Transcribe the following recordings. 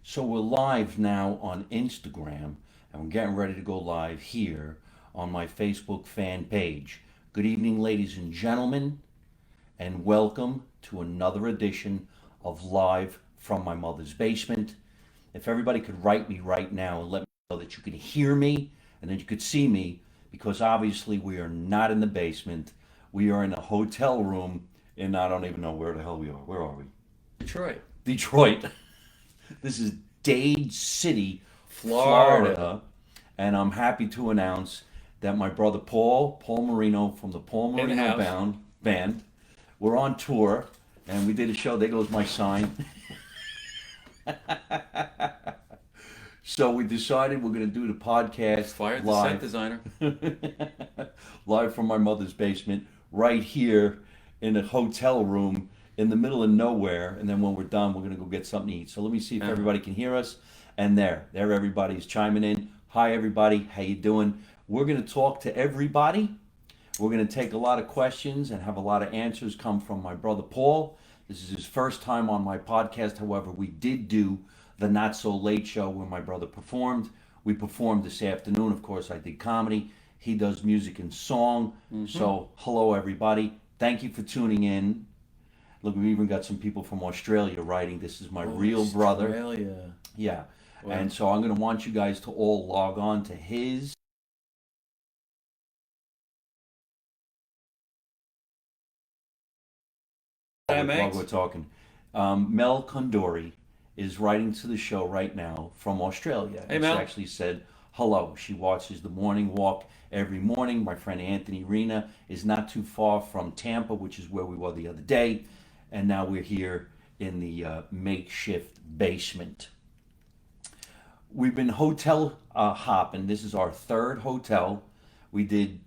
So we're live now on Instagram, and we're getting ready to go live here on my Facebook fan page. Good evening, ladies and gentlemen, and welcome to another edition of Live from My Mother's Basement. If everybody could write me right now and let me know that you can hear me and that you could see me, because obviously we are not in the basement. We are in a hotel room, and I don't even know where the hell we are. Where are we? Detroit. Detroit. This is Dade City, Florida. Florida, and I'm happy to announce that my brother Paul Marino from the Paul In the Marino house. band, we're on tour, and we did a show. There goes my sign. So we decided we're going to do the podcast Fired the set live, designer. live from my mother's basement, right here in a hotel room in the middle of nowhere. And then when we're done, we're going to go get something to eat. So let me see if Uh-huh. everybody can hear us. And there everybody's chiming in. Hi everybody, how you doing? We're going to talk to everybody. We're going to take a lot of questions and have a lot of answers come from my brother Paul. This is his first time on my podcast. However, we did do the Not So Late show where my brother performed. We performed this afternoon. Of course, I did comedy. He does music and song. So, hello, everybody. Thank you for tuning in. Look, we even got some people from Australia writing. This is my real brother. Australia. Yeah. Wow. And so I'm going to want you guys to all log on to his. While we're talking. Mel Condori is writing to the show right now from Australia. Hey, And Mel. she actually said hello. She watches the morning walk every morning. My friend Anthony Rena is not too far from Tampa, which is where we were the other day. And now we're here in the makeshift basement. We've been hotel hopping. This is our third hotel. We did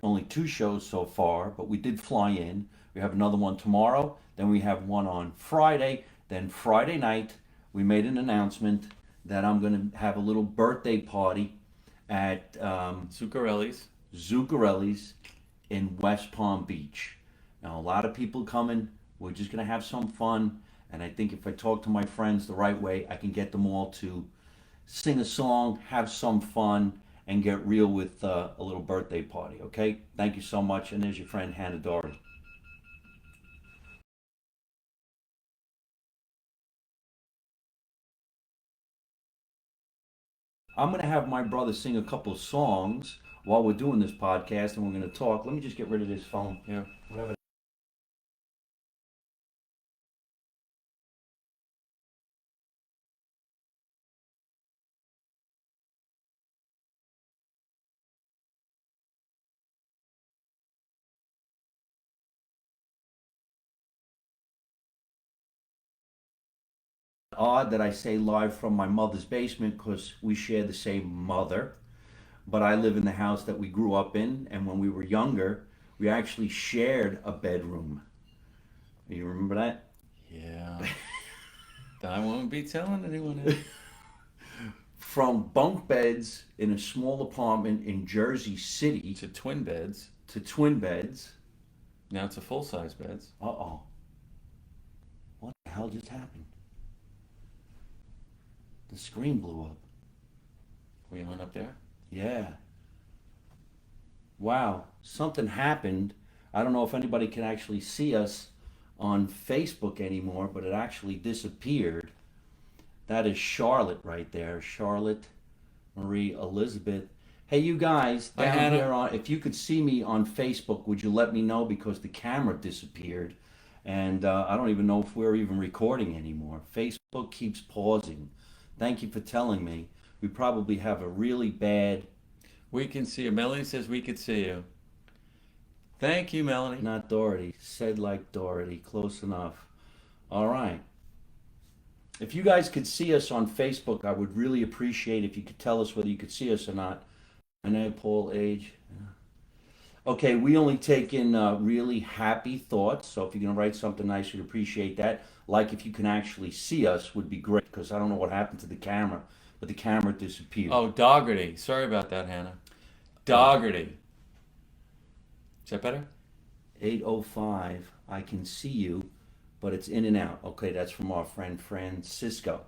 only two shows so far, but we did fly in. We have another one tomorrow. Then we have one on Friday. Then Friday night, we made an announcement that I'm going to have a little birthday party at Zuccarelli's. Zuccarelli's in West Palm Beach. Now, a lot of people coming. We're just going to have some fun. And I think if I talk to my friends the right way, I can get them all to sing a song, have some fun, and get real with a little birthday party. Okay? Thank you so much. And there's your friend Hannah Dory. I'm going to have my brother sing a couple of songs while we're doing this podcast, and we're going to talk. Let me just get rid of this phone. Yeah. Whatever. Odd that I say live from my mother's basement because we share the same mother, but I live in the house that we grew up in, and when we were younger, we actually shared a bedroom. You remember that? Yeah. I won't be telling anyone else. From bunk beds in a small apartment in Jersey City To twin beds. to twin beds. Now it's a full-size beds. Uh-oh. What the hell just happened? The screen blew up. We went up there. Yeah. Wow. Something happened. I don't know if anybody can actually see us on Facebook anymore, but it actually disappeared. That is Charlotte right there. Charlotte Marie Elizabeth. Hey, you guys Hi, down Hannah. here on, if you could see me on Facebook, would you let me know because the camera disappeared, and I don't even know if we're even recording anymore. Facebook keeps pausing. Thank you for telling me. We probably have a really bad. We can see you. Melanie says we could see you. Thank you, Melanie. Not Doherty. Said like Doherty. Close enough. All right. If you guys could see us on Facebook, I would really appreciate if you could tell us whether you could see us or not. I know Paul age. Okay, we only take in really happy thoughts. So if you're gonna write something nice, we'd appreciate that. Like if you can actually see us, would be great because I don't know what happened to the camera, but the camera disappeared. Oh, Doggerty. Sorry about that, Hannah. Doggerty. Is that better? 8:05. I can see you, but it's in and out. Okay, that's from our friend Francisco.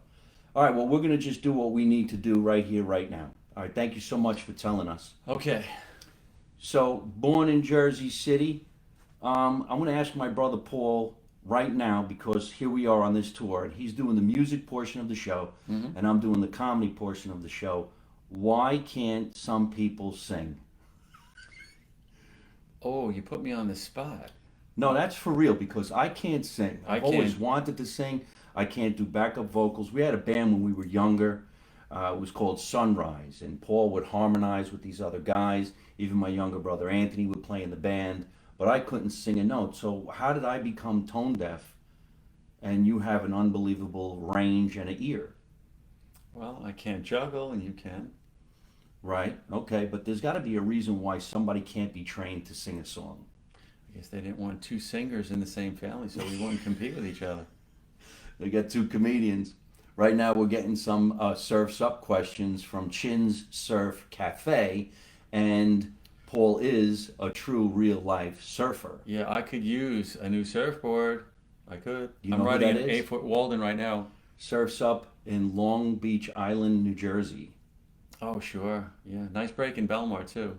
All right, well, we're going to just do what we need to do right here, right now. All right, thank you so much for telling us. Okay. So, born in Jersey City, I'm going to ask my brother Paul right now because here we are on this tour, and he's doing the music portion of the show, and I'm doing the comedy portion of the show. Why can't some people sing? Oh, you put me on the spot. No, that's for real because I can't sing. I I've always can't. wanted to sing. I can't do backup vocals. We had a band when we were younger. It was called Sunrise, and Paul would harmonize with these other guys. Even my younger brother Anthony would play in the band, but I couldn't sing a note. So how did I become tone deaf? And you have an unbelievable range and an ear, Well, I can't juggle, and you can. right? Okay, but there's got to be a reason why somebody can't be trained to sing a song. I guess they didn't want two singers in the same family, so we wouldn't compete with each other. They got two comedians. Right now, we're getting some Surf's Up questions from Chin's Surf Cafe, and Paul is a true real life surfer. Yeah, I could use a new surfboard. I could. You I'm know who riding that an is? 8-foot Walden right now. Surf's Up in Long Beach Island, New Jersey. Oh, sure. Yeah, nice break in Belmar, too.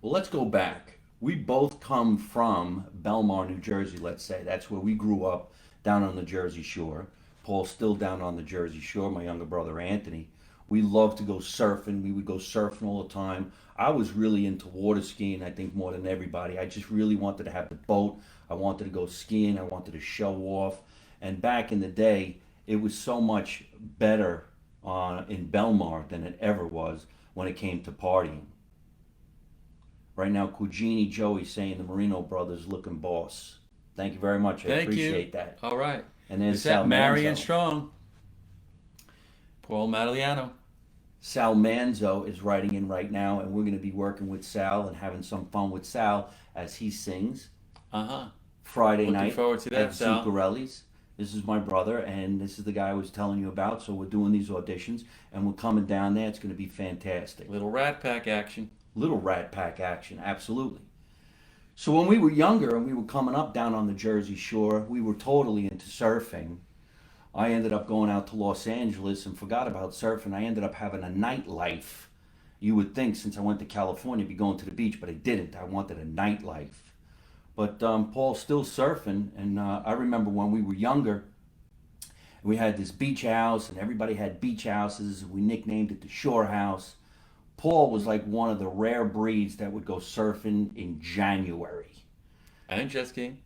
Well, let's go back. We both come from Belmar, New Jersey, let's say. That's where we grew up, down on the Jersey Shore. Paul's still down on the Jersey Shore, my younger brother Anthony. We loved to go surfing. We would go surfing all the time. I was really into water skiing, I think, more than everybody. I just really wanted to have the boat. I wanted to go skiing. I wanted to show off. And back in the day, it was so much better in Belmar than it ever was when it came to partying. Right now, Cugini Joey saying the Marino brothers looking boss. Thank you very much. I Thank appreciate you. that. All right. And there's Is Sal that Marion Manzo. Strong? Paul Madaliano. Sal Manzo is writing in right now, and we're going to be working with Sal and having some fun with Sal as he sings Uh-huh. Friday Looking night forward to that, at Sal. Zuccarelli's. This is my brother, and this is the guy I was telling you about. So we're doing these auditions, and we're coming down there. It's going to be fantastic. Little Rat Pack action. Little Rat Pack action, absolutely. So when we were younger and we were coming up down on the Jersey Shore, we were totally into surfing. I ended up going out to Los Angeles and forgot about surfing. I ended up having a nightlife. You would think since I went to California, I'd be going to the beach, but I didn't. I wanted a nightlife. But Paul's still surfing, and I remember when we were younger, we had this beach house, and everybody had beach houses. We nicknamed it the Shore House. Paul was like one of the rare breeds that would go surfing in January. And jet skiing.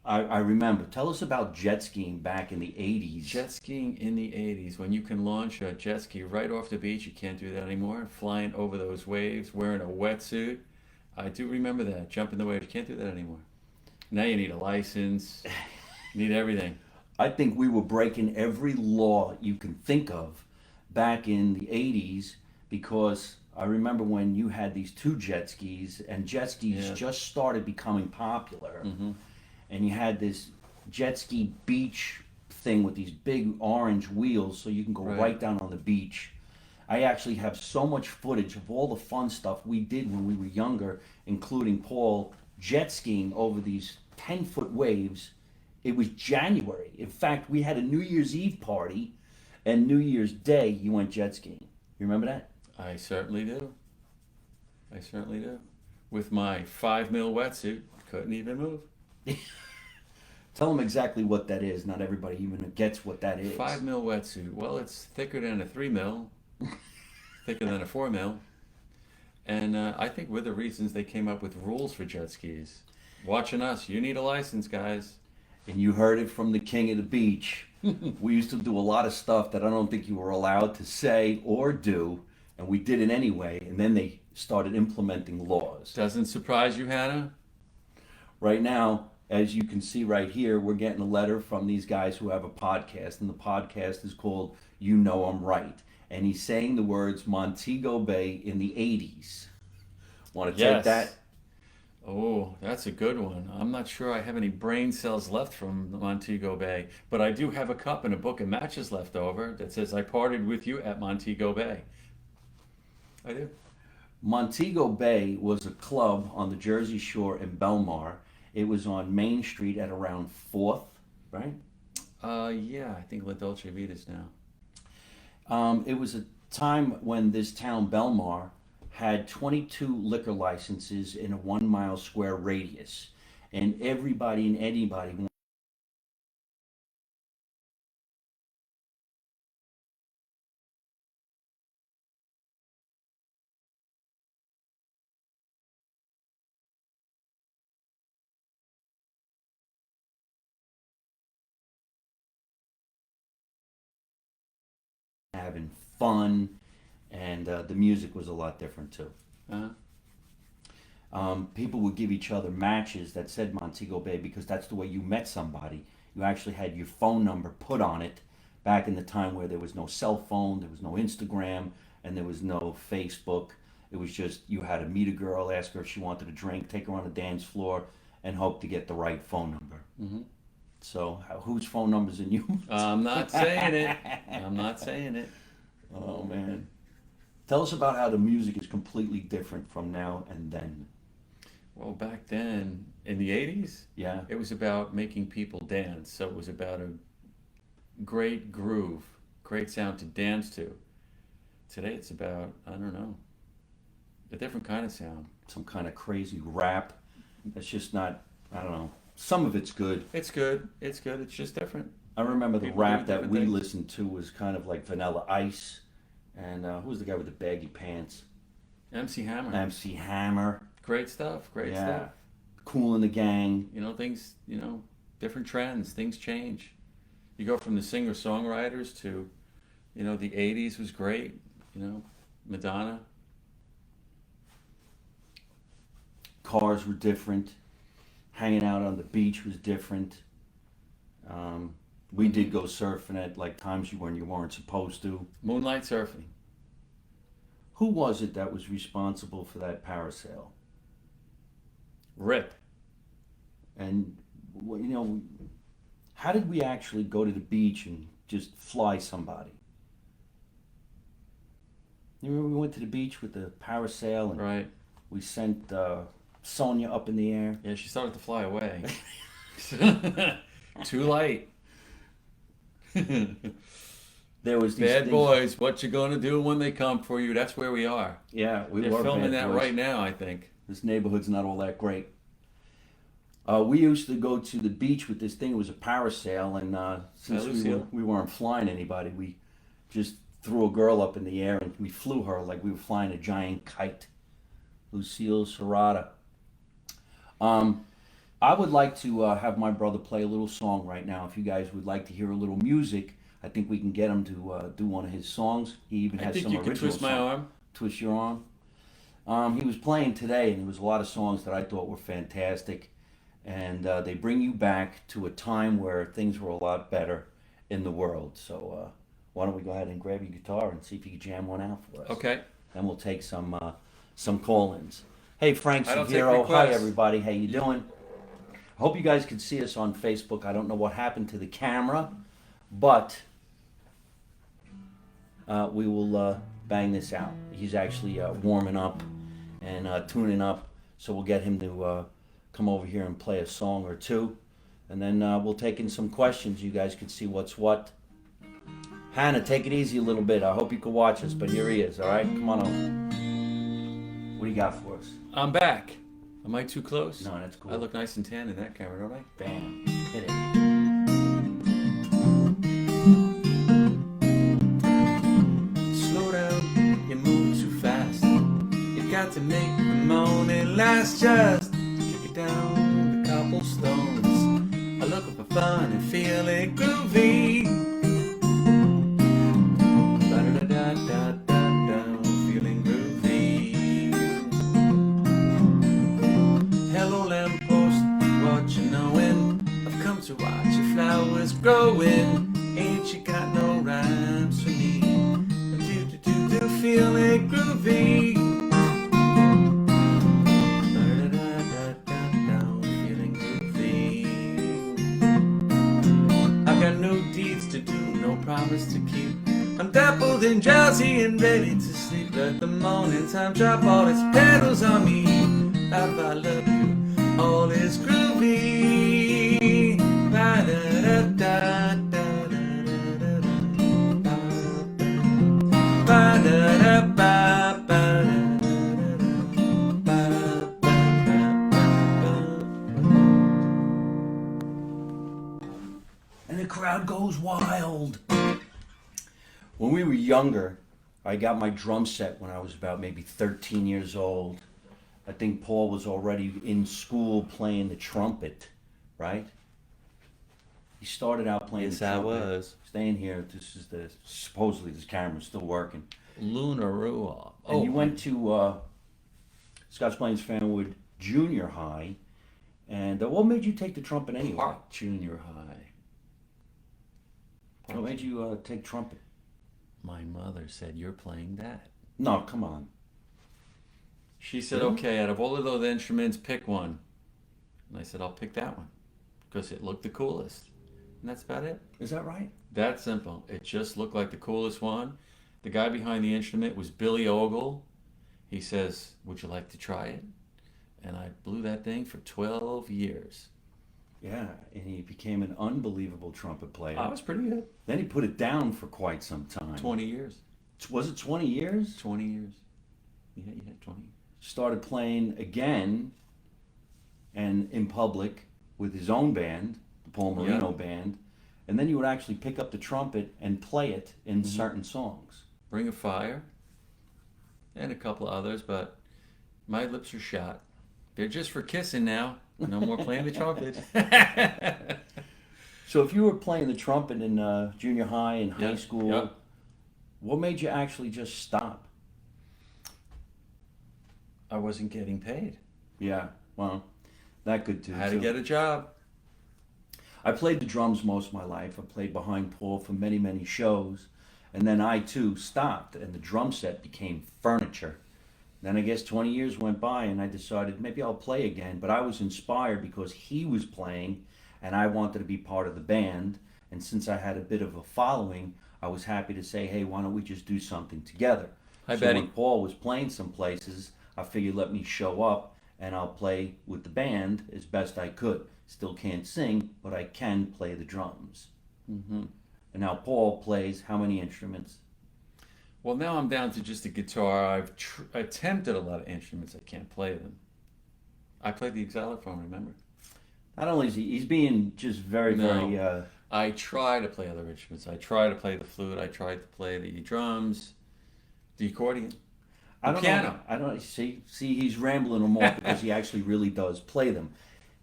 I remember. Tell us about jet skiing back in the 80s. Jet skiing in the 80s, when you can launch a jet ski right off the beach. You can't do that anymore. Flying over those waves, wearing a wetsuit. I do remember that. Jumping the waves. You can't do that anymore. Now you need a license. You need everything. I think we were breaking every law you can think of back in the 80s because I remember when you had these two jet skis and jet skis Yeah. just started becoming popular. Hmm. And you had this jet ski beach thing with these big orange wheels so you can go Right. right down on the beach. I actually have so much footage of all the fun stuff we did when we were younger, including Paul jet skiing over these 10-foot waves. It was January. In fact, we had a New Year's Eve party, and New Year's Day you went jet skiing. You remember that? I certainly do. I certainly do. With my 5 mil wetsuit, couldn't even move. Tell them exactly what that is. Not everybody even gets what that is. 5 mil wetsuit. Well, it's thicker than a 3 mil, thicker than a 4 mil. And I think we're the reasons they came up with rules for jet skis. Watching us, you need a license, guys. And you heard it from the king of the beach. We used to do a lot of stuff that I don't think you were allowed to say or do, and we did it anyway. And then they started implementing laws. Doesn't surprise you, Hannah? Right now, as you can see right here, we're getting a letter from these guys who have a podcast, and the podcast is called You Know I'm Right. And he's saying the words Montego Bay in the 80s. Want to take Yes. that? Oh, that's a good one. I'm not sure I have any brain cells left from Montego Bay, but I do have a cup and a book of matches left over that says I parted with you at Montego Bay. I do. Montego Bay was a club on the Jersey Shore in Belmar. It was on Main Street at around 4th, right? Yeah, I think La Dolce Vita's now. It was a time when this town, Belmar, had 22 liquor licenses in a 1 mile square radius. And everybody and anybody having fun, and the music was a lot different too. Uh-huh. People would give each other matches that said Montego Bay because that's the way you met somebody. You actually had your phone number put on it back in the time where there was no cell phone, there was no Instagram, and there was no Facebook. It was just you had to meet a girl, ask her if she wanted a drink, take her on the dance floor, and hope to get the right phone number. Mm-hmm. So, whose phone number's in you? I'm not saying it. I'm not saying it. Oh, man. Tell us about how the music is completely different from now and then. Well, back then, in the 80s, Yeah. it was about making people dance. So it was about a great groove, great sound to dance to. Today, it's about, I don't know, a different kind of sound. Some kind of crazy rap that's just not, I don't know. Some of it's good. It's good. It's good. It's just different. I remember the People rap do that different we things. listened to was kind of like Vanilla Ice. And who was the guy with the baggy pants? MC Hammer. MC Hammer. Great stuff. Great Yeah. stuff. Cool in the Gang. Things, different trends. Things change. You go from the singer-songwriters to, the 80s was great. Madonna. Cars were different. Hanging out on the beach was different. We did go surfing at like times when you weren't supposed to. Moonlight surfing. Who was it that was responsible for that parasail? Rip. And how did we actually go to the beach and just fly somebody? You remember we went to the beach with the parasail and Right. we sent Sonia up in the air? Yeah, she started to fly away. Too light. There was these Bad things- boys, what you gonna do when they come for you? That's where we are. Yeah, we They're were filming bad that boys. right now, I think. This neighborhood's not all that great. We used to go to the beach with this thing. It was a parasail, and since Lucille. we weren't flying anybody, we just threw a girl up in the air and we flew her like we were flying a giant kite. Lucille Serrata. I would like to have my brother play a little song right now. If you guys would like to hear a little music, I think we can get him to do one of his songs. He even I has think some you can original twist my songs. arm. Twist your arm. He was playing today, and there was a lot of songs that I thought were fantastic, and they bring you back to a time where things were a lot better in the world. So why don't we go ahead and grab your guitar and see if you can jam one out for us? Okay. Then we'll take some call-ins. Hey, Frank I don't take Severo. Hi, requests. everybody. How you doing? I hope you guys can see us on Facebook. I don't know what happened to the camera, but we will bang this out. He's actually warming up and tuning up, so we'll get him to come over here and play a song or two, and then we'll take in some questions. You guys can see what's what. Hannah, take it easy a little bit. I hope you can watch us, but here he is. All right, come on over. What do you got for us? I'm back. Am I too close? No, that's cool. I look nice and tan in that camera, don't I? Bam, hit it. Slow down, you move too fast. You got to make the morning last just to kick it down the cobblestones. I look for fun and feeling groovy. Ba-da-da-da-da-da, feeling groovy. Hello lamppost, what you knowin'? I've come to watch your flowers growing. Ain't you got no rhymes for me? Do feeling groovy. Feeling groovy. I've got no deeds to do, no promise to keep. I'm dappled and drowsy and ready to sleep. Let the morning time drop all its petals on me. Love, I love you, all is groovy. Ba-da-da-da-da-da-da-da-da. And the crowd goes wild. When we were younger, I got my drum set when I was about maybe 13 years old. I think Paul was already in school playing the trumpet, right? He started out playing Yes, the I trumpet. was. Staying here. This is supposedly this camera's still working. Lunarua. And you went to Scotch Plains Fanwood Junior High. And what made you take the trumpet anyway? Park Junior High. What made you take trumpet? My mother said, "You're playing that." No, come on. She said, Really? "Okay, out of all of those instruments, pick one." And I said, "I'll pick that one because it looked the coolest." And that's about it. Is that right? That simple. It just looked like the coolest one. The guy behind the instrument was Billy Ogle. He says, "Would you like to try it?" And I blew that thing for 12 years. Yeah, and he became an unbelievable trumpet player. I was pretty good. Then he put it down for quite some time. 20 years. Was it 20 years? 20 years. Yeah, 20 years. Started playing again and in public with his own band, the Paul Marino Yeah. band. And then you would actually pick up the trumpet and play it in Mm-hmm. certain songs. Ring of Fire. And a couple of others, but my lips are shot. They're just for kissing now. No more playing the trumpet. So if you were playing the trumpet in junior high and high Yep, school, yep. what made you actually just stop? I wasn't getting paid. Yeah, well, that could too. I had to too. get a job. I played the drums most of my life. I played behind Paul for many, many shows. And then I too stopped, and the drum set became furniture. Then I guess 20 years went by, and I decided maybe I'll play again. But I was inspired because he was playing, and I wanted to be part of the band. And since I had a bit of a following, I was happy to say, hey, why don't we just do something together? Hi, So Betty. when Paul was playing some places, I figured let me show up, and I'll play with the band as best I could. Still can't sing, but I can play the drums. Mm-hmm. And now Paul plays how many instruments? Well, now I'm down to just a guitar. I've attempted a lot of instruments. I can't play them. I played the xylophone, remember? Not only is he's being just very, No. very, I try to play other instruments. I try to play the flute. I tried to play the drums, the accordion, I the don't piano. know. I don't see he's rambling them off because he actually really does play them.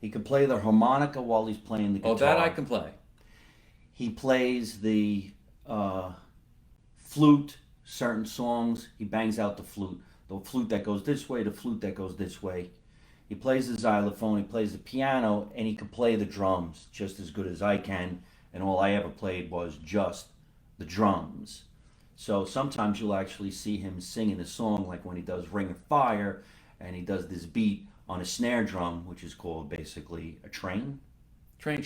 He can play the harmonica while he's playing the guitar. Oh, that I can play. He plays the flute, certain songs. He bangs out the flute that goes this way, the flute that goes this way. He plays the xylophone, he plays the piano, and he can play the drums just as good as I can. And all I ever played was just the drums. So sometimes you'll actually see him singing a song like when he does Ring of Fire, and he does this beat on a snare drum, which is called basically a train Train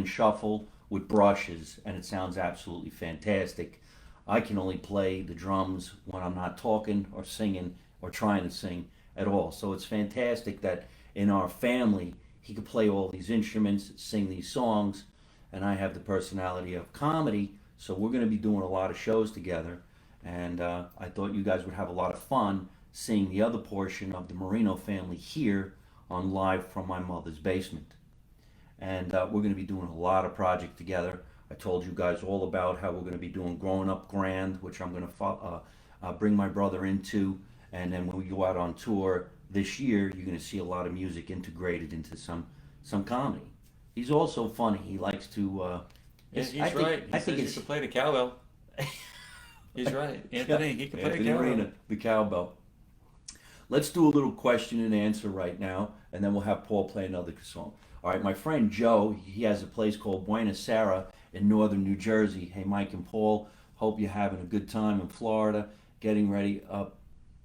shuffle with brushes, and it sounds absolutely fantastic. I can only play the drums when I'm not talking or singing or trying to sing at all. So it's fantastic that in our family he could play all these instruments, sing these songs, and I have the personality of comedy. So we're going to be doing a lot of shows together, and I thought you guys would have a lot of fun seeing the other portion of the Marino family here on Live from My Mother's Basement. And we're going to be doing a lot of projects together. I told you guys all about how we're going to be doing Growing Up Grand, which I'm going to bring my brother into. And then when we go out on tour this year, you're going to see a lot of music integrated into some comedy. He's also funny. He likes to. Yeah, he's I think, right. I He think says it's he could play the cowbell. He's right. Anthony, he can play Anthony the cowbell. Marino, the cowbell. Let's do a little question and answer right now, and then we'll have Paul play another song. All right, my friend Joe, he has a place called Buenos Aires in northern New Jersey. Hey, Mike and Paul, hope you're having a good time in Florida, getting ready up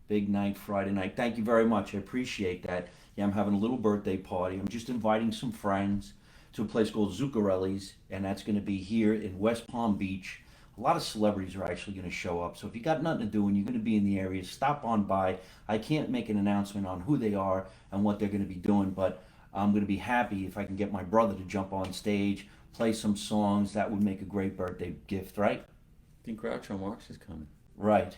big night Friday night. Thank you very much. I appreciate that. Yeah, I'm having a little birthday party. I'm just inviting some friends to a place called Zuccarelli's, and that's going to be here in West Palm Beach. A lot of celebrities are actually going to show up. So if you got nothing to do and you're going to be in the area, stop on by. I can't make an announcement on who they are and what they're going to be doing, but I'm going to be happy if I can get my brother to jump on stage, play some songs. That would make a great birthday gift, right? I think Groucho Marx is coming. Right.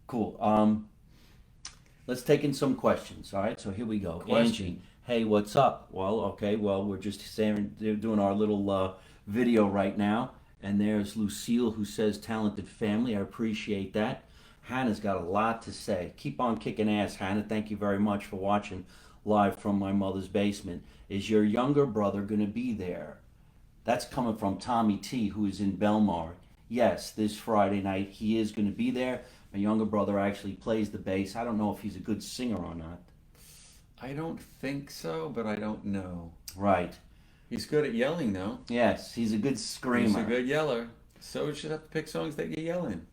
Cool. Let's take in some questions. All right. So here we go. Angie, Question. hey, what's up? Well, okay. Well, we're just saying they're doing our little video right now, and there's Lucille who says talented family. I appreciate that. Hannah's got a lot to say. Keep on kicking ass, Hannah. Thank you very much for watching live from my mother's basement. Is your younger brother going to be there? That's coming from Tommy T, who is in Belmar. Yes, this Friday night he is going to be there. My younger brother actually plays the bass. I don't know if he's a good singer or not. I don't think so, but I don't know. Right. He's good at yelling, though. Yes, he's a good He's a screamer. good yeller. So you should have to pick songs that you yell in.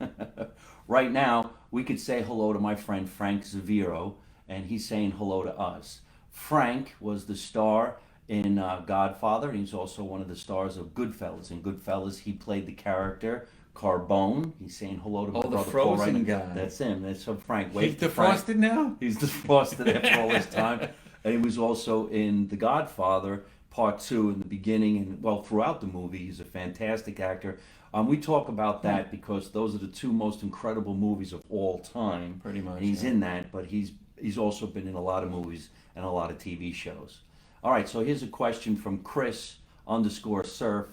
Right now, we could say hello to my friend Frank Zaviro, and he's saying hello to us. Frank was the star in Godfather, and he's also one of the stars of Goodfellas. In Goodfellas, he played the character Carbone. He's saying hello to my Oh, the brother Paul Frozen right now. guy. That's him. That's so Frank. He's Wait, Frank. defrosted now? He's defrosted after all this time. And he was also in The Godfather Part 2 in the beginning and, well, throughout the movie. He's a fantastic actor. We talk about that because those are the two most incredible movies of all time. Pretty much, And he's yeah. in that, but he's also been in a lot of movies and a lot of TV shows. All right, so here's a question from Chris _surf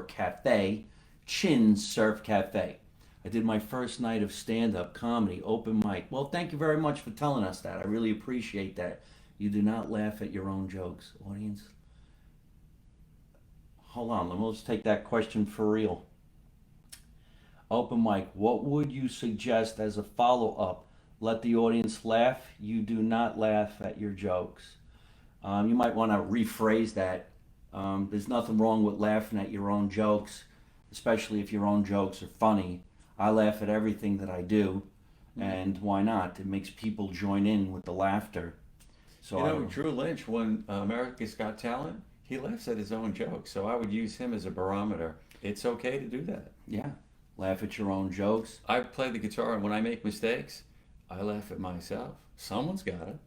_cafe, Chin Surf Cafe. I did my first night of stand-up comedy, open mic. Well, thank you very much for telling us that. I really appreciate that. You do not laugh at your own jokes, audience. Hold on, let's take that question for real. Open mic, what would you suggest as a follow-up? Let the audience laugh. You do not laugh at your jokes. You might want to rephrase that. There's nothing wrong with laughing at your own jokes, especially if your own jokes are funny. I laugh at everything that I do, and why not? It makes people join in with the laughter. So You know, Drew Lynch won America's Got Talent. He laughs at his own jokes, so I would use him as a barometer. It's okay to do that. yeah, laugh at your own jokes. I play the guitar, and when I make mistakes, I laugh at myself. Someone's got it.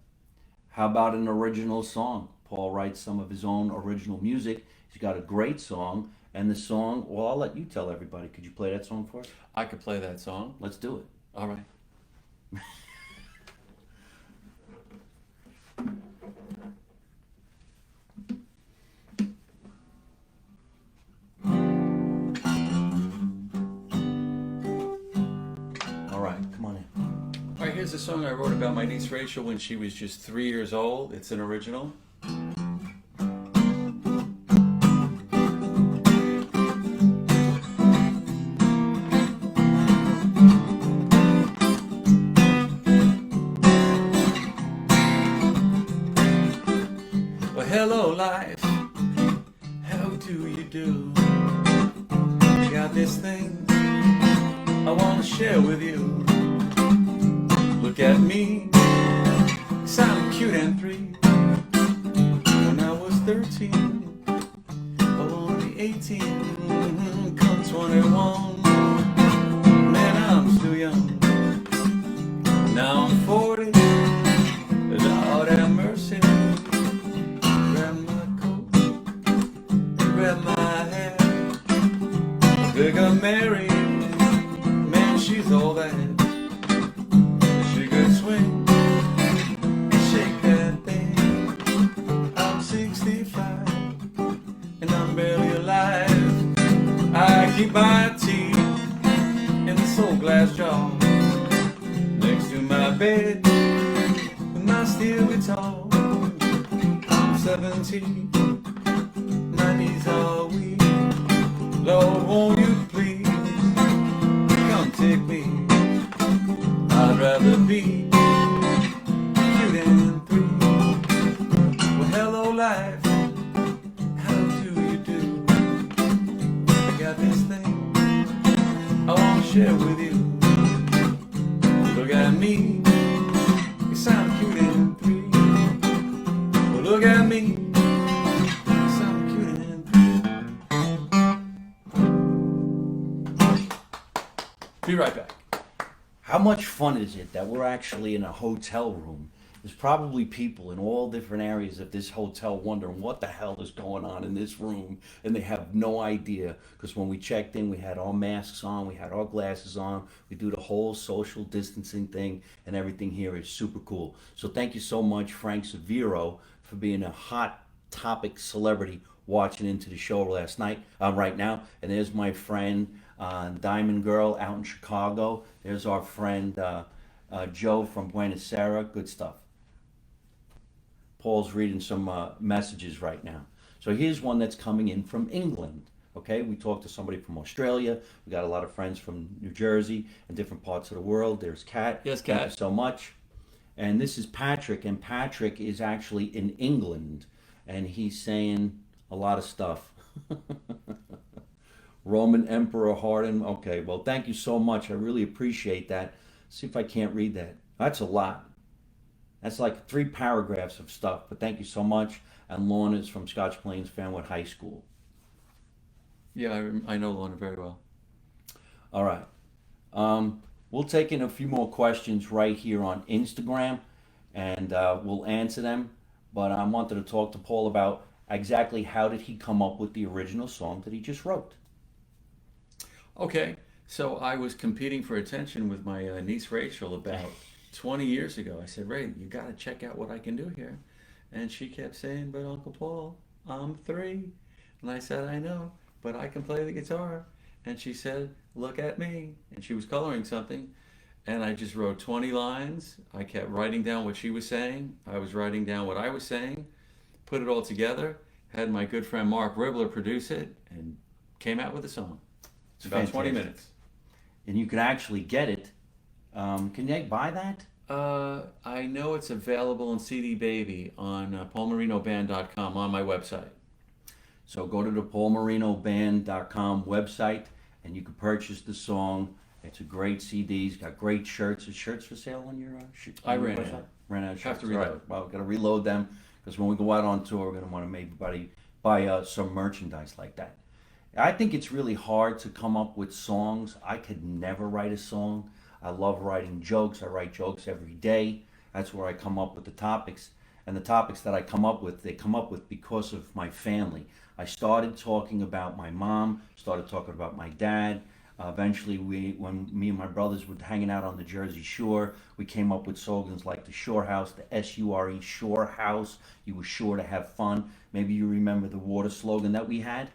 How about an original song? Paul writes some of his own original music. He's got a great song, and the song, well, I'll let you tell everybody. Could you play that song for us? I could play that song. Let's do it. All right. All right, come on in. All right, here's a song I wrote about my niece Rachel when she was just 3 years old. It's an original. Well, hello, life. How do you do? I got this thing I want to share with you. Look at me, 'cause I'm cute and free. When I was 13, I wanna be 18. Come 21, man, I'm still young. Now I'm 40, Lord have mercy. Grab my coat, grab my hair. I think I'm married, man, she's all that. She could swing and shake that thing. I'm 65 and I'm barely alive. I keep my teeth in the soul glass jar next to my bed with my steel guitar. I'm 17, my knees are weak. Lord, won't you please come take me? I'd rather be cute and free. Well, hello, life. How do you do? I got this thing I want to share with you. Look at me, 'cause I'm cute and free. Well, look at me, 'cause I'm cute and free. Be right back. How much fun is it that we're actually in a hotel room There's probably people in all different areas of this hotel wondering what the hell is going on in this room, and they have no idea. Because when we checked in, we had our masks on, we had our glasses on, we do the whole social distancing thing, and everything here is super cool. So thank you so much, Frank Severo, for being a hot topic celebrity watching into the show last night, right now. And there's my friend Diamond Girl out in Chicago. There's our friend Joe from Buenos Aires. Good stuff. Paul's reading some messages right now. So here's one that's coming in from England. Okay, we talked to somebody from Australia. We got a lot of friends from New Jersey and different parts of the world. There's Kat. Yes, Thank you Kat. so much. And this is Patrick, and Patrick is actually in England, and he's saying a lot of stuff. Roman Emperor Harden. Okay, well, thank you so much. I really appreciate that. See if I can't read that. That's a lot. That's like 3 paragraphs of stuff, but thank you so much. And Lorna is from Scotch Plains Fanwood High School. Yeah, I know Lorna very well. All right. We'll take in a few more questions right here on Instagram, and we'll answer them. But I wanted to talk to Paul about exactly how did he come up with the original song that he just wrote. Okay, so I was competing for attention with my niece Rachel about 20 years ago. I said, Ray, you got to check out what I can do here. And she kept saying, but Uncle Paul, I'm 3. And I said, I know, but I can play the guitar. And she said, look at me. And she was coloring something. And I just wrote 20 lines. I kept writing down what she was saying. I was writing down what I was saying, put it all together, had my good friend Mark Ribbler produce it, and came out with a song. It's about Fantastic. 20 minutes. And you can actually get it. Can they buy that? I know it's available in CD Baby on paulmarinoband.com on my website. So go to the paulmarinoband.com website and you can purchase the song. It's a great CD. It's got great shirts. Is shirts for sale on your I on your ran website? out. Ran out of Have shirts. to reload. All right. Well, we've got to reload them because when we go out on tour, we're going to want to make everybody buy some merchandise like that. I think it's really hard to come up with songs. I could never write a song. I love writing jokes. I write jokes every day. That's where I come up with the topics. And the topics that I come up with, they come up with because of my family. I started talking about my mom, started talking about my dad. Eventually, when me and my brothers were hanging out on the Jersey Shore, we came up with slogans like the Shore House, the S-U-R-E, Shore House. You were sure to have fun. Maybe you remember the water slogan that we had?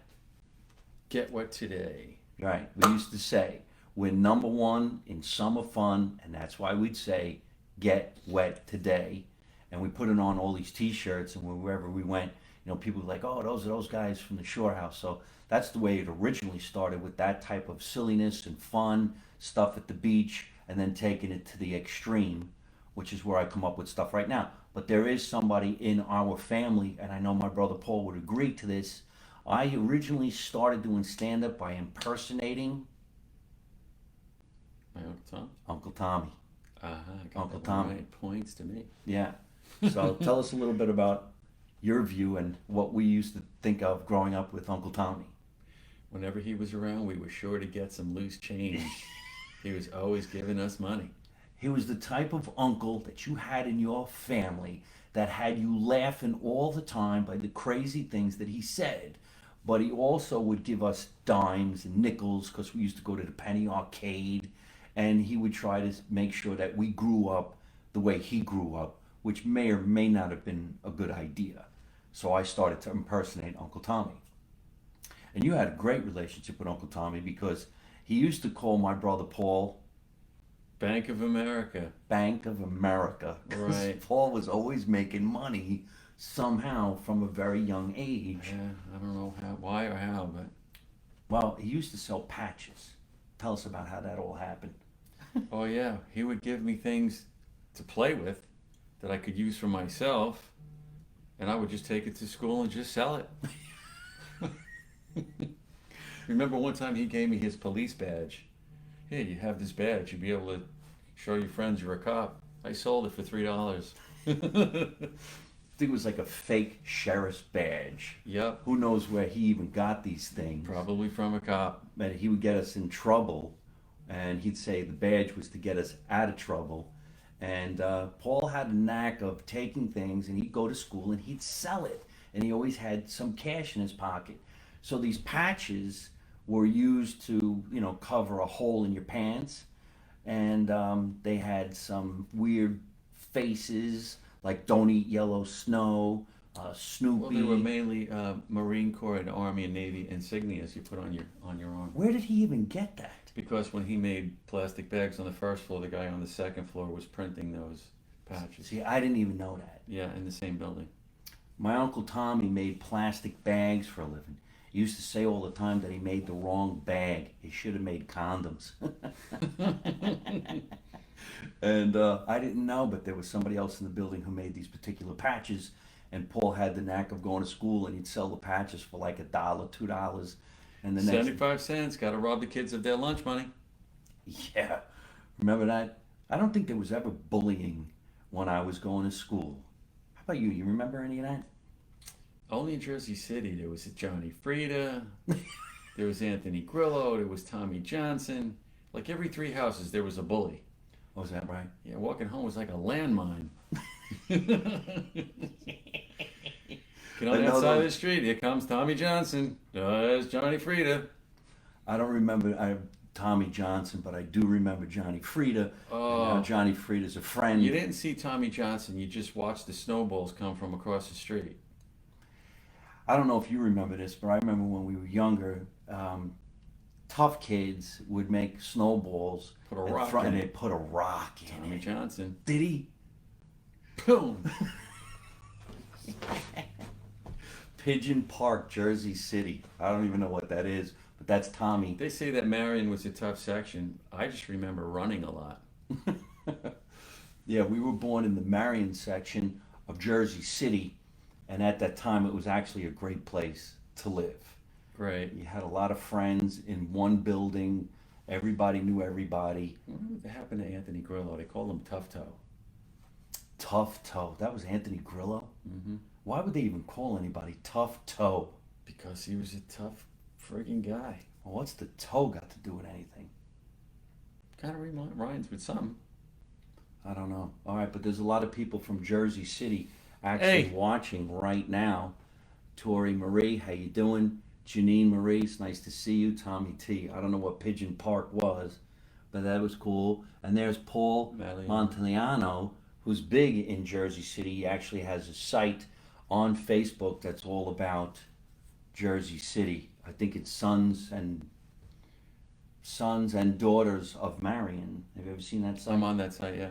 Get wet today. Right. We used to say, we're number 1 in summer fun, and that's why we'd say, get wet today. And we put it on all these T-shirts, and wherever we went, people were like, oh, those are those guys from the Shore House. So that's the way it originally started, with that type of silliness and fun stuff at the beach, and then taking it to the extreme, which is where I come up with stuff right now. But there is somebody in our family, and I know my brother Paul would agree to this. I originally started doing stand-up by impersonating My Uncle Tom? Uncle Tommy. Got Uncle that Tom. Right. Points to me. Yeah. So tell us a little bit about your view and what we used to think of growing up with Uncle Tommy. Whenever he was around, we were sure to get some loose change. He was always giving us money. He was the type of uncle that you had in your family that had you laughing all the time by the crazy things that he said. But he also would give us dimes and nickels because we used to go to the penny arcade, and he would try to make sure that we grew up the way he grew up, which may or may not have been a good idea. So I started to impersonate Uncle Tommy. And you had a great relationship with Uncle Tommy because he used to call my brother Paul Bank of America. Bank of America. 'Cause Right. Paul was always making money somehow from a very young age. Yeah, I don't know why or how, but Well, he used to sell patches. Tell us about how that all happened. oh yeah, he would give me things to play with that I could use for myself, and I would just take it to school and just sell it. Remember one time he gave me his police badge. Here, you have this badge. You'll be able to show your friends you're a cop. I sold it for $3. I think it was like a fake sheriff's badge. Yep, Who knows where he even got these things? probably from a cop. But he would get us in trouble, and he'd say the badge was to get us out of trouble. And Paul had a knack of taking things, and he'd go to school and he'd sell it. And he always had some cash in his pocket. So these patches were used to, cover a hole in your pants. And they had some weird faces like "Don't Eat Yellow Snow," Well, they were Snoopy. mainly Marine Corps and Army and Navy insignias you put on your arm. Where did he even get that? Because when he made plastic bags on the first floor, the guy on the second floor was printing those patches. See, I didn't even know that. Yeah, in the same building. My Uncle Tommy made plastic bags for a living. He used to say all the time that he made the wrong bag. He should have made condoms. And I didn't know, but there was somebody else in the building who made these particular patches. And Paul had the knack of going to school, and he'd sell the patches for like $1, $2, and the next. 75 cents. Got to rob the kids of their lunch money. Yeah, remember that? I don't think there was ever bullying when I was going to school. How about you? You remember any of that? Only in Jersey City, there was Johnny Frieda, there was Anthony Grillo, there was Tommy Johnson. Like every three houses, there was a bully. Was that right? Yeah, walking home was like a landmine. Get on I that know side of those- the street. Here comes Tommy Johnson. There's Johnny Frieda. I don't remember Tommy Johnson, but I do remember Johnny Frieda. And Oh, now Johnny Frieda's a friend. you didn't see Tommy Johnson. You just watched the snowballs come from across the street. I don't know if you remember this, but I remember when we were younger, tough kids would make snowballs Put a and rock and in they it. put a rock in Tommy it. Johnson. Did he? Boom. Pigeon Park, Jersey City. I don't even know what that is, but that's Tommy. They say that Marion was a tough section. I just remember running a lot. Yeah, we were born in the Marion section of Jersey City, and at that time it was actually a great place to live. Right. You had a lot of friends in one building. Everybody knew everybody. What happened to Anthony Grillo? They called him Tough Toe. Tough Toe. That was Anthony Grillo. Mm-hmm. Why would they even call anybody Tough Toe? Because he was a tough friggin' guy. Well, what's the toe got to do with anything? Kind of rhymes with some. I don't know. All right, but there's a lot of people from Jersey City actually Hey. watching right now. Tori Marie, how you doing? Janine Marie, it's nice to see you. Tommy T. I don't know what Pigeon Park was, but that was cool. And there's Paul Valley. Montiliano, who's big in Jersey City. He actually has a site on Facebook that's all about Jersey City. I think it's Sons and Daughters of Marion. Have you ever seen that site? I'm on that site, yeah.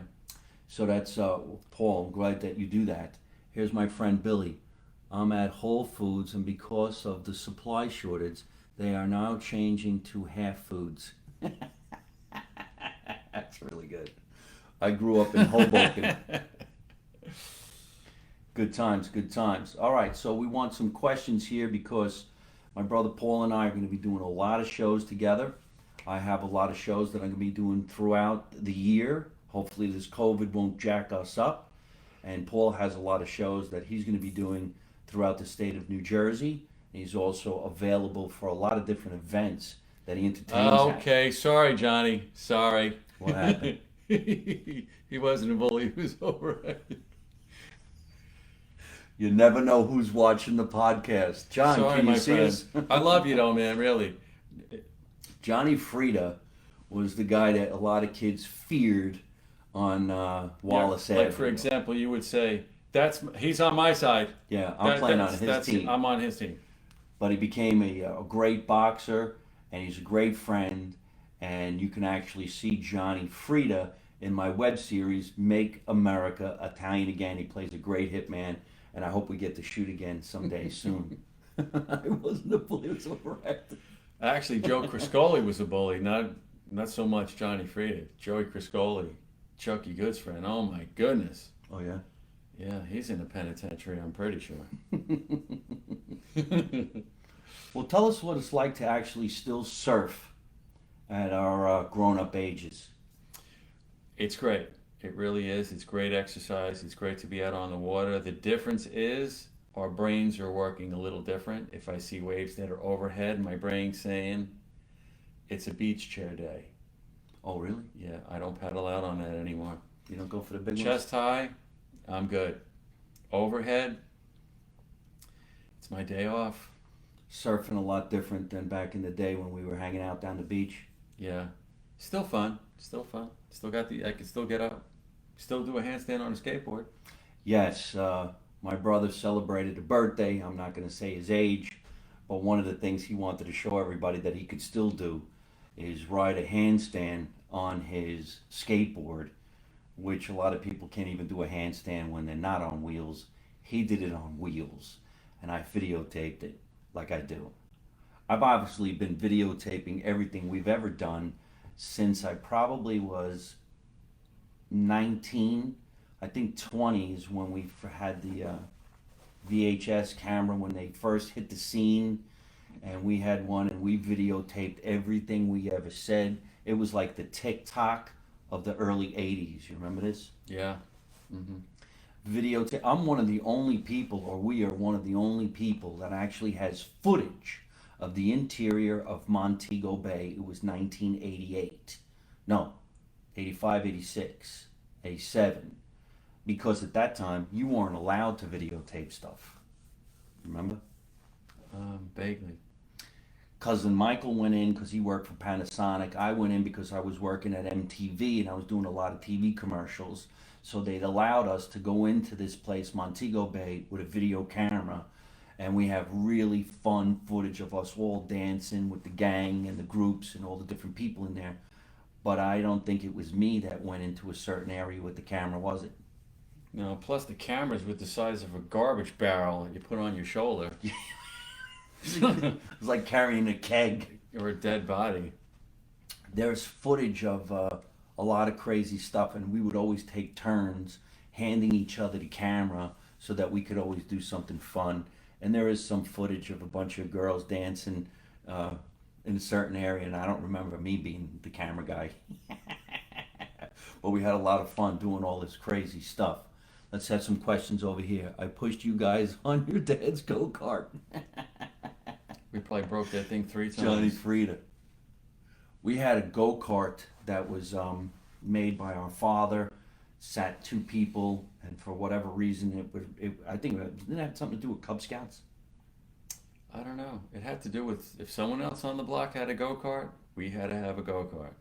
So that's Paul. I'm glad that you do that. Here's my friend Billy. I'm at Whole Foods, and because of the supply shortage, they are now changing to half foods. That's really good. I grew up in Hoboken. Good times, good times. All right, so we want some questions here because my brother Paul and I are going to be doing a lot of shows together. I have a lot of shows that I'm going to be doing throughout the year. Hopefully, this COVID won't jack us up. And Paul has a lot of shows that he's going to be doing throughout the state of New Jersey. He's also available for a lot of different events that he entertains at. Okay, sorry, Johnny. Sorry. What happened? He wasn't a bully. He was overacting. You never know who's watching the podcast. John, Sorry, can you my see friend. us? I love you, though, man. Really. Johnny Frieda was the guy that a lot of kids feared on Wallace Yeah, Avenue. like for example, you would say, he's on my side. Yeah, I'm playing on his team. I'm on his team. But he became a great boxer, and he's a great friend. And you can actually see Johnny Frieda in my web series, Make America Italian Again. He plays a great hitman, and I hope we get to shoot again someday soon. I wasn't a bully, it was overacting. Actually, Joe Criscoli was a bully, not so much Johnny Frieda. Joey Criscoli, Chucky Good's friend. Oh my goodness. Oh, yeah? Yeah, he's in a penitentiary, I'm pretty sure. Well, tell us what it's like to actually still surf at our grown-up ages. It's great. It really is. It's great exercise. It's great to be out on the water. The difference is our brains are working a little different. If I see waves that are overhead, my brain's saying it's a beach chair day. Oh, really? Yeah, I don't paddle out on that anymore. You don't go for the big ones? Chest high, I'm good. Overhead, it's my day off. Surfing a lot different than back in the day when we were hanging out down the beach. Yeah. Still fun. Still fun. I can still get up. Still do a handstand on a skateboard. Yes, my brother celebrated a birthday. I'm not going to say his age, but one of the things he wanted to show everybody that he could still do is ride a handstand on his skateboard, which a lot of people can't even do a handstand when they're not on wheels. He did it on wheels, and I videotaped it like I do. I've obviously been videotaping everything we've ever done since I probably was 19. I think 20 is when we had the VHS camera when they first hit the scene, and we had one and we videotaped everything we ever said. It was like the TikTok of the early 80s. You remember this? Yeah. Mm-hmm. Videotape. I'm one of the only people, or we are one of the only people that actually has footage of the interior of Montego Bay. It was 1988. No, 85, 86, 87. Because at that time, you weren't allowed to videotape stuff. Remember? Vaguely. Cousin Michael went in because he worked for Panasonic. I went in because I was working at MTV and I was doing a lot of TV commercials. So they'd allowed us to go into this place, Montego Bay, with a video camera. And we have really fun footage of us all dancing with the gang and the groups and all the different people in there. But I don't think it was me that went into a certain area with the camera, was it? No, plus the camera's with the size of a garbage barrel that you put on your shoulder. It was like carrying a keg. Or a dead body. There's footage of a lot of crazy stuff, and we would always take turns handing each other the camera so that we could always do something fun. And there is some footage of a bunch of girls dancing in a certain area, and I don't remember me being the camera guy. But we had a lot of fun doing all this crazy stuff. Let's have some questions over here. I pushed you guys on your dad's go-kart. We probably broke that thing 3 times. Johnny Frieda. We had a go-kart that was made by our father. Sat 2 people, and for whatever reason, I think didn't it have something to do with Cub Scouts? I don't know. It had to do with if someone else on the block had a go-kart, we had to have a go-kart.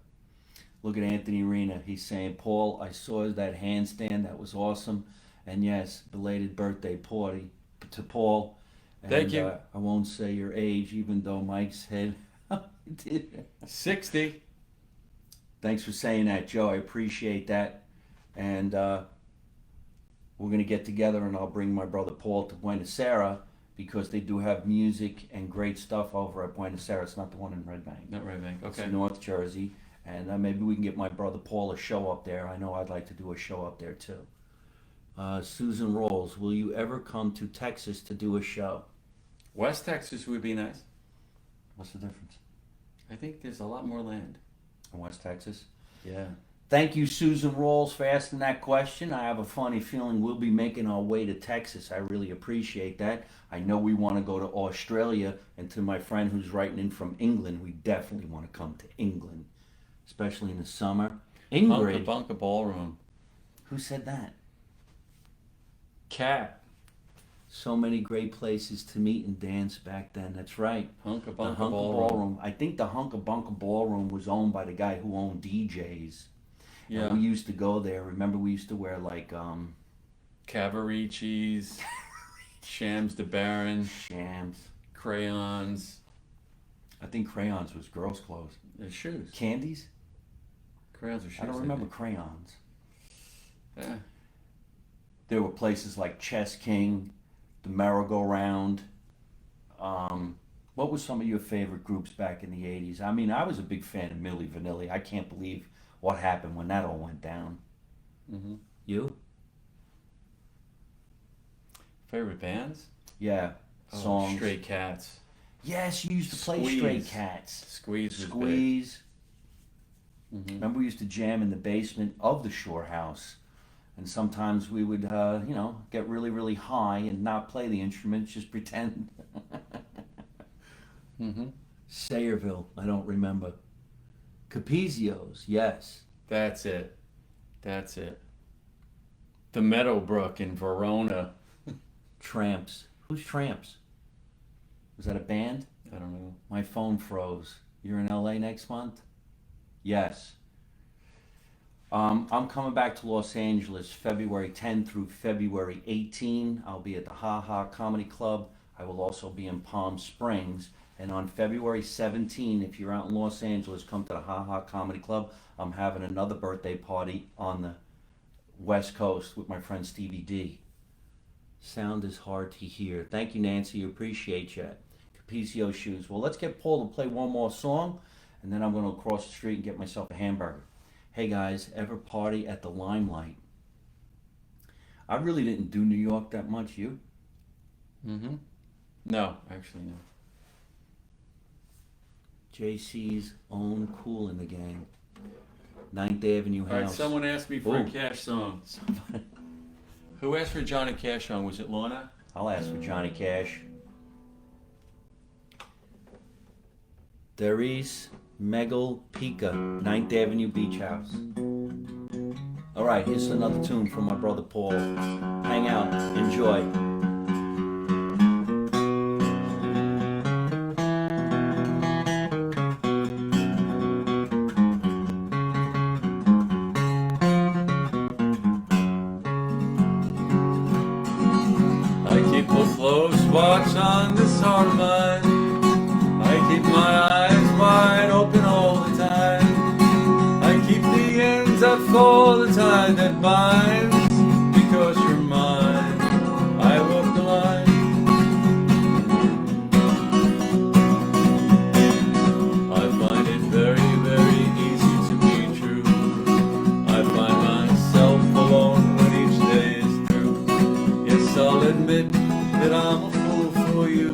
Look at Anthony Rena. He's saying, Paul, I saw that handstand. That was awesome. And yes, belated birthday party to Paul. And, Thank you. I won't say your age, even though Mike said he did. 60. Thanks for saying that, Joe. I appreciate that. And we're going to get together, and I'll bring my brother Paul to Buenos Aires because they do have music and great stuff over at Buenos Aires. It's not the one in Red Bank. Not Red Bank. It's Okay. in North Jersey. And maybe we can get my brother Paul a show up there. I know I'd like to do a show up there too. Susan Rolls, will you ever come to Texas to do a show? West Texas would be nice. What's the difference? I think there's a lot more land. In West Texas? Yeah. Thank you, Susan Rolls, for asking that question. I have a funny feeling we'll be making our way to Texas. I really appreciate that. I know we want to go to Australia, and to my friend who's writing in from England, we definitely want to come to England, especially in the summer. Ingrid, Hunka Bunka Ballroom. who said that? Cat. So many great places to meet and dance back then. That's right. Hunka The Bunka Hunka Ballroom. Ballroom. I think the Hunka Bunka Ballroom was owned by the guy who owned DJs. Yeah. And we used to go there. Remember, we used to wear like Cavaricci's. Shams de Baron. shams. Crayons. I think crayons was girls' clothes. There's shoes. Candies? Crayons are shoes. I don't remember think. crayons. Yeah. There were places like Chess King, the Merry-Go-Round. What were some of your favorite groups back in the 80s? I mean, I was a big fan of Milli Vanilli. I can't believe what happened when that all went down. Mm-hmm. You? Favorite bands? Yeah. Songs. Stray Cats. Yes, you used to play Squeeze. Stray Cats. Squeeze was Squeeze. big. Mm-hmm. Remember, we used to jam in the basement of the Shore House. And sometimes we would, get really, really high and not play the instruments, just pretend. Mm-hmm. Sayreville, I don't remember. Capizios, yes. That's it. That's it. The Meadowbrook in Verona. Tramps. Who's Tramps? Was that a band? I don't know. My phone froze. You're in LA next month? Yes. I'm coming back to Los Angeles February 10 through February 18. I'll be at the Ha Ha Comedy Club. I will also be in Palm Springs. And on February 17, if you're out in Los Angeles, come to the Ha Ha Comedy Club. I'm having another birthday party on the West Coast with my friend Stevie D. Sound is hard to hear. Thank you, Nancy. Appreciate you. Capicio Shoes. Well, let's get Paul to play one more song, and then I'm going to cross the street and get myself a hamburger. Hey guys, ever party at the Limelight? I really didn't do New York that much. You? Mm-hmm. No, actually no. JC's own Cool in the Gang. 9th Avenue All right, House. someone asked me for Ooh. a Cash song. Who asked for a Johnny Cash song? Was it Lorna? I'll ask for Johnny Cash. Darius Megal Pika, 9th Avenue Beach House. All right, here's another tune from my brother Paul. Hang out, enjoy. I keep a close watch on this heart of mine. I keep my eyes wide open all the time. I keep the ends up for the tie that binds. Because you're mine, I walk the line. I find it very, very easy to be true. I find myself alone when each day is through. Yes, I'll admit that I'm a fool for you.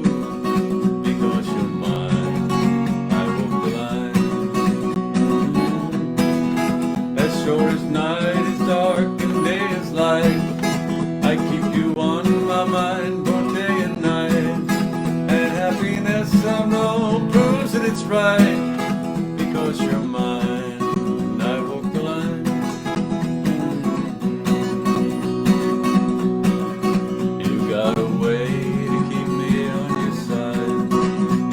Because you're mine, I walk the line. As sure as night is dark and day is light, I keep you on my mind both day and night. And happiness I know proves that it's right. Because you're mine, I walk the line. You got a way to keep me on your side.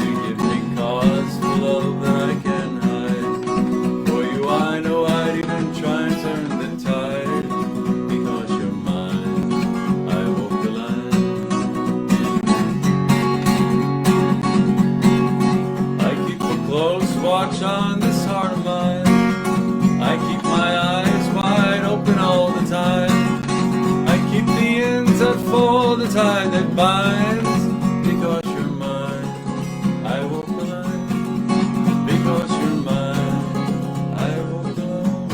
You give me cause for love that I can hide. For you I know I'd even try and turn the tide. Because you're mine, I walk the line. I keep a close watch on this heart of mine. I keep my eyes wide open all the time. I keep the ends up for the tie that binds. Because you're mine, I walk the line. Because you're mine, I walk the line.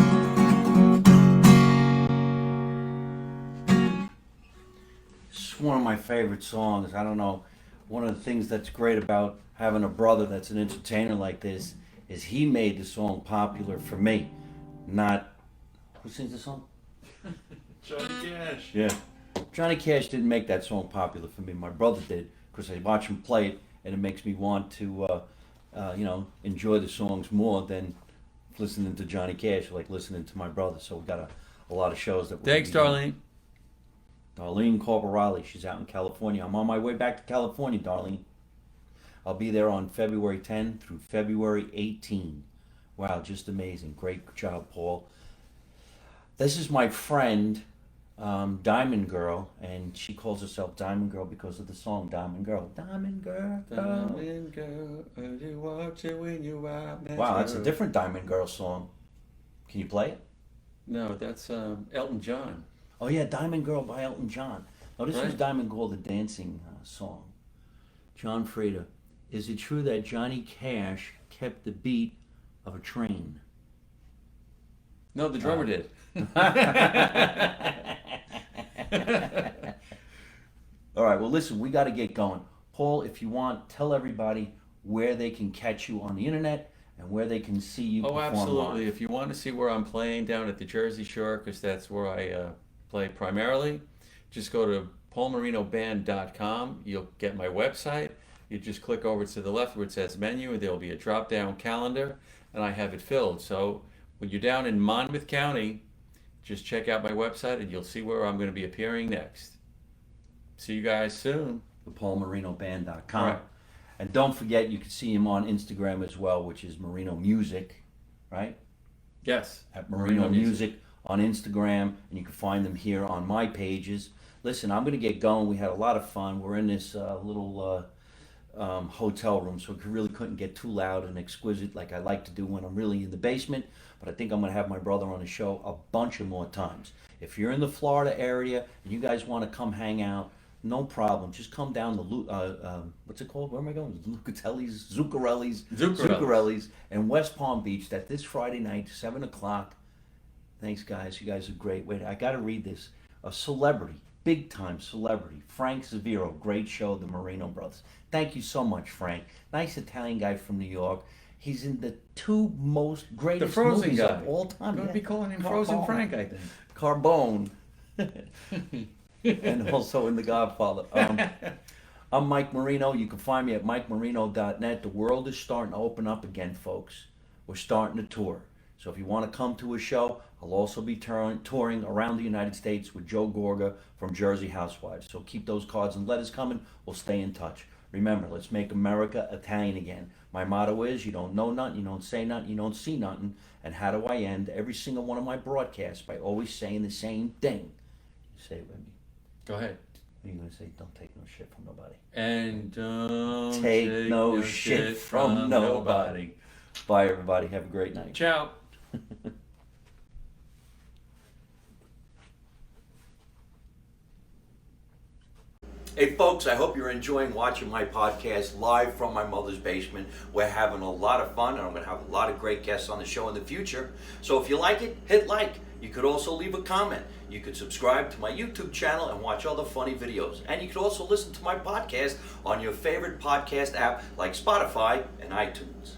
It's one of my favorite songs. I don't know. One of the things that's great about having a brother that's an entertainer like this is he made the song popular for me. Not who sings the song? Johnny Cash. Yeah. Johnny Cash didn't make that song popular for me. My brother did because I watch him play it, and it makes me want to, enjoy the songs more than listening to Johnny Cash, like listening to my brother. So we got a lot of shows that. Thanks, Darlene. Darlene Corporale, she's out in California. I'm on my way back to California, Darlene. I'll be there on February 10 through February 18. Wow, just amazing. Great job, Paul. This is my friend, Diamond Girl, and she calls herself Diamond Girl because of the song Diamond Girl. Diamond Girl. Diamond girl, you watch it when you out. Wow, that's a different Diamond Girl song. Can you play it? No, that's Elton John. Oh yeah, Diamond Girl by Elton John. Oh, this was Right. Diamond Girl, the dancing song. John Frieda, is it true that Johnny Cash kept the beat of a train? No, the drummer did. All right, well, listen, we got to get going. Paul, if you want, tell everybody where they can catch you on the internet and where they can see you Oh, perform absolutely. live. If you want to see where I'm playing down at the Jersey Shore, because that's where I play primarily, just go to paulmarinoband.com. You'll get my website. You just click over to the left where it says menu, and there'll be a drop-down calendar, and I have it filled. So when you're down in Monmouth County, just check out my website and you'll see where I'm going to be appearing next. See you guys soon. ThePaulMarinoBand.com. Right. And don't forget, you can see him on Instagram as well, which is Marino Music, right? Yes. At Marino Music on Instagram, and you can find them here on my pages. Listen, I'm going to get going. We had a lot of fun. We're in this little hotel room, so it really couldn't get too loud and exquisite like I like to do when I'm really in the basement. But I think I'm going to have my brother on the show a bunch of more times. If you're in the Florida area and you guys want to come hang out, no problem. Just come down to what's it called? Where am I going? Zuccarelli's, and West Palm Beach. That this Friday night, 7 o'clock. Thanks, guys. You guys are great. Wait, I got to read this. A celebrity, big time celebrity, Frank Zaviro. Great show, the Marino Brothers. Thank you so much, Frank. Nice Italian guy from New York. He's in the two most greatest Frozen movies guy. of all time. I'm going to be calling him Carbone. Frozen Frank, I think. Carbone. And also in The Godfather. I'm Mike Marino. You can find me at MikeMarino.net. The world is starting to open up again, folks. We're starting to tour. So if you want to come to a show, I'll also be touring around the United States with Joe Gorga from Jersey Housewives. So keep those cards and letters coming. We'll stay in touch. Remember, let's make America Italian again. My motto is, you don't know nothing, you don't say nothing, you don't see nothing. And how do I end every single one of my broadcasts? By always saying the same thing. Say it with me. Go ahead. What are you going to say? Don't take no shit from nobody. And don't Take no shit from nobody. Bye, everybody. Have a great night. Ciao. Hey folks, I hope you're enjoying watching my podcast live from my mother's basement. We're having a lot of fun, and I'm going to have a lot of great guests on the show in the future. So if you like it, hit like. You could also leave a comment. You could subscribe to my YouTube channel and watch other funny videos. And you could also listen to my podcast on your favorite podcast app like Spotify and iTunes.